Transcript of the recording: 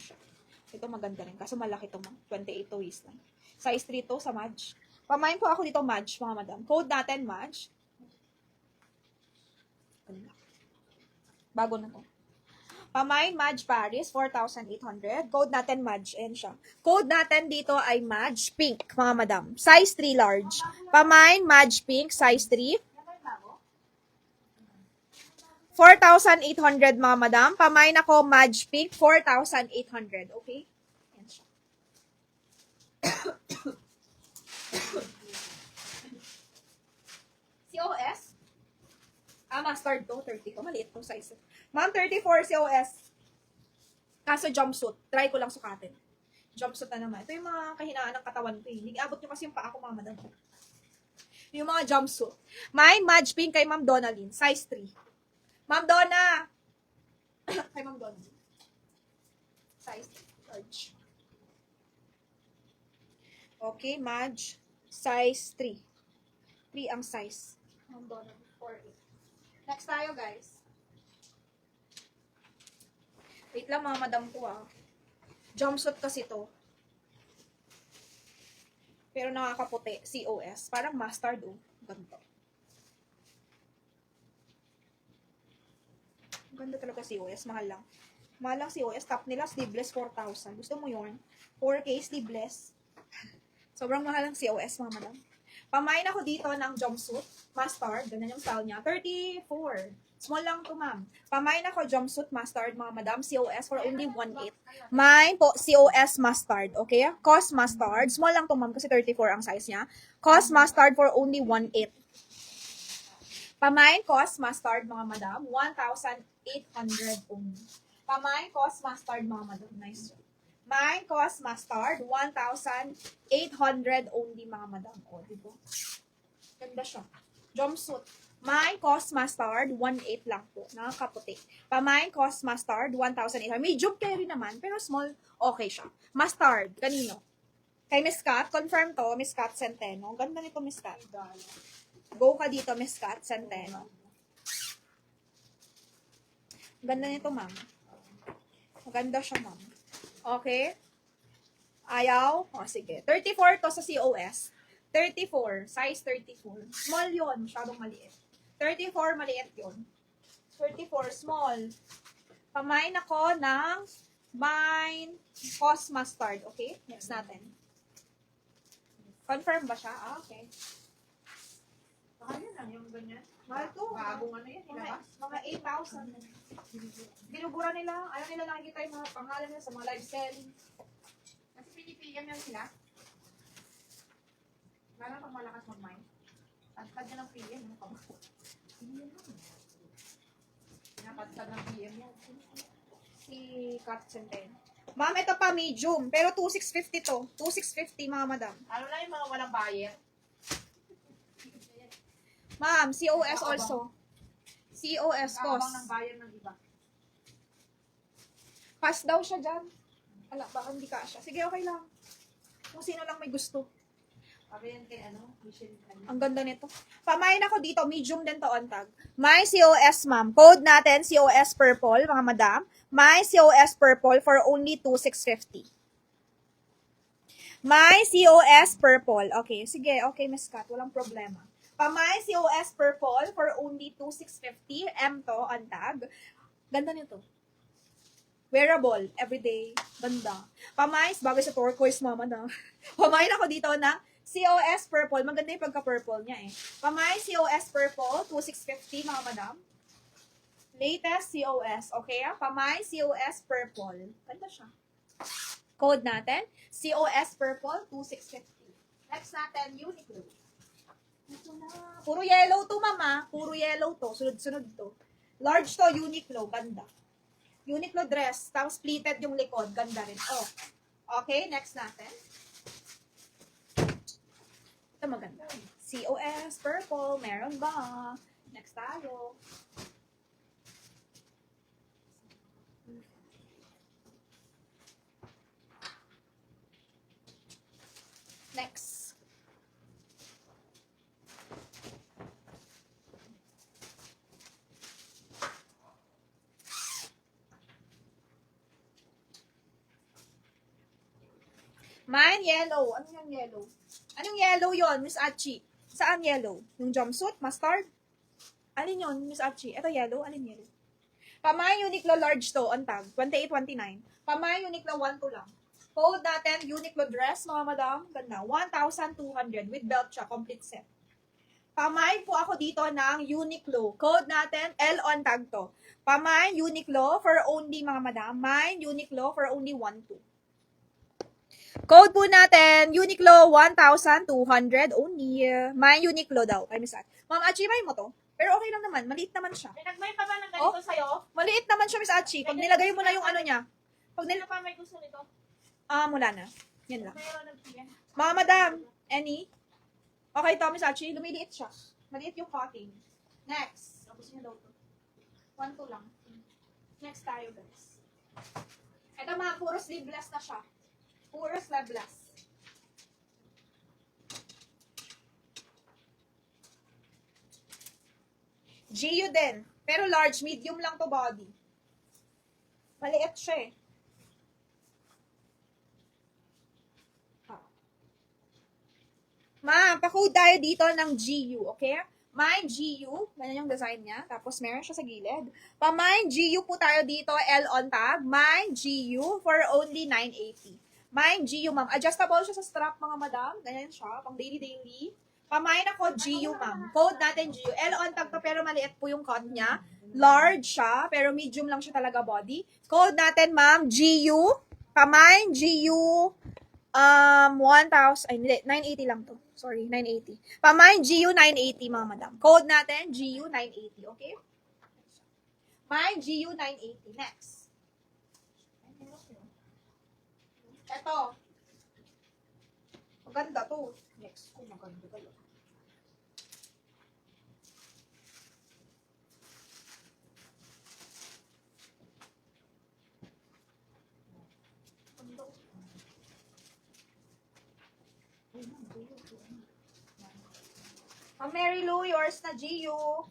siya. Ito maganda rin. Kaso malaki to, ma'am. 28 to waistline. Size 3 to sa Madge. Pamain po ako dito, Madge, mga madam. Code natin, Madge. Bago na to. Pamain, Madge Paris, 4,800. Code natin, Madge. Ayan siya. Code natin dito ay Madge Pink, mga madam. Size 3 large. Pamain, Madge Pink, size 3. 4,800, mga madam. Pamain ako, Madge Pink, 4,800. Okay? Ayan siya. COS? Mustard to, 30 ko. Maliit to size. Ma'am, 34 COS. Kaso jumpsuit. Try ko lang sukatin. Jumpsuit na naman. Ito yung mga kahinaan ng katawan ko. Nag-abot nyo kasi yung paa ko, mga madam. Yung mga jumpsuit. Mine, Madge Pink kay Ma'am Donalyn. Size 3. Ma'am Donna! Kay Ma'am Donna. Size 3. Large. Okay, Madge. Size 3. 3 ang size. Ma'am Donna, 4'8". Next tayo, guys. Wait lang, mga madam ko, Jumpsuit kasi to. Pero nakakaputi. COS. Parang mustard, Ganito. Ganda talaga COS. Mahal lang. Mahal lang COS. Top nila, sleeveless, 4,000. Gusto mo yun? 4K sleeveless. Sobrang mahal lang COS, mga madam. Pamain ako dito ng jumpsuit. Mustard. Ganyan yung style niya. 34. Small lang to, ma'am. Pamain ako jumpsuit mustard, mga madam. COS for only 1.8. Mine po, COS mustard. Okay? Cost mustard. Small lang to, ma'am, kasi 34 ang size niya. Cost mustard for only 1.8. Pamain cost mustard, mga madam. 1,800 only. Pamain cost mustard, mga madam. Nice. Mine cost mustard, 1,800 only, mga madam. O, diba? Ganda siya. Jumpsuit. Mine cost mustard, 1.8 lang po. Nakakaputi. Mine cost mustard, 1,800. Medium carry naman, pero small, okay siya. Mustard. Kanino? Kay Miss Kat. Confirm to, Miss Kat Centeno. Ganda nito, Miss Kat. Go ka dito, Miss Kat Centeno. Ganda nito, ma'am. Maganda siya, ma'am. Okay? Ayaw? O, sige. 34 to sa COS. 34. Size 34. Small yun. Masyadong maliit. 34, maliit yun. 34, small. Pamain ako ng Mine Cost Mustard. Okay? Next natin. Confirm ba siya? Okay. Kaya lang yung ganyan. Mahal to. Bagong ano yan, ilabas. Mga 8,000. Binubura nila. Ayaw nila nakikita yung mga pangalan nila sa mga live selling. Kasi pinipigyan yan sila. Lalo pag malakas mag-mind. Tagtag na ng PM. Pinapagtag ng PM yan. Si Kat Centeno. Ma'am, ito pa medium. Pero 2,650 to. 2,650, mga madam. Lalo na yung mga walang buyer. Ma'am, COS also. COS cost. Nakabang ng buyer ng iba. Pass daw siya dyan. Ala, baka hindi ka siya. Sige, okay lang. Kung sino lang may gusto. Sabi yan kay Michelle. Ang ganda nito. Pamain ako dito. Medium din to on tag. May COS, ma'am. Code natin, COS purple, mga madam. May COS purple for only 2,650. May COS purple. Okay, sige. Okay, Miss Kat. Walang problema. Pamay COS purple for only 2,650. M to on tag. Ganda nito. Wearable, everyday, ganda. Pamay, bagay sa turquoise, mama na. Pamain ako dito na COS purple. Maganda yung pagka-purple niya eh. Pamay COS purple, 2,650, mga madam. Latest COS, okay? Pamay COS purple. Ganda siya. Code natin, COS purple, 2,650. Next natin, Uniqlo. Ito na. Puro yellow to, mama. Puro yellow to. Sunod-sunod to. Large to, Uniqlo. Ganda. Uniqlo dress. Tapos pleated yung likod. Ganda rin. Oh. Okay, next natin. Ito maganda. COS, purple. Meron ba? Next tayo. Next. Mine, yellow. Ano yung yellow? Anong yellow yon, Miss Achi? Saan yellow? Yung jumpsuit? Mustard? Alin yon, Miss Achi? Ito yellow? Alin yellow? Pamay Uniqlo large to on tag. 28.29. Pamay Uniqlo 1 to lang. Code natin, Uniqlo dress, mga madam. Ganda. 1,200 with belt siya. Complete set. Pamay po ako dito ng Uniqlo. Code natin, L on tag to. Pamay Uniqlo for only, mga madam. Mine Uniqlo for only 1,200. Code po natin, Uniqlo 1,200 only. Mine Uniqlo daw. Ay, Miss At. Ma'am Achi, may mo to? Pero okay lang naman. Maliit naman siya. May nagmay pa ba ng ganito sa'yo? Maliit naman siya, Miss Achi. Pag nilagay mo na yung ano niya. Pag Sino pa may gusto nito? Wala na. Yan lang. Mayroon ng PM. Mga madam, any? Okay to, Miss Achi. Lumiliit siya. Maliit yung cutting. Next. Tapos niya daw to. 1,200 lang. Next tayo, guys. Ito mga puro sleeveless na siya. Puro sleeveless. GU din. Pero large, medium lang to body. Maliit siya eh. Ma'am, pa-code tayo dito ng GU, okay? Mine GU, ganyan yung design niya. Tapos meron siya sa gilid. Pa-mine GU po tayo dito, L on tag. Mine GU for only 980. Mine GU, ma'am. Adjustable siya sa strap, mga madam. Ganyan siya, pang daily-daily. Pa-mine ako GU, ma'am. Code natin GU. L on tag to, pero maliit po yung cut niya. Large siya, pero medium lang siya talaga body. Code natin, ma'am, GU. Pa-mine GU. 1,000, ay hindi, 980 lang to. Sorry, 980. Pamay, GU 980, mga madam. Code natin, GU 980, okay? My GU 980. Next. Ito. Maganda to. Next. Oh, maganda talaga. Mary Lou, yours na GU.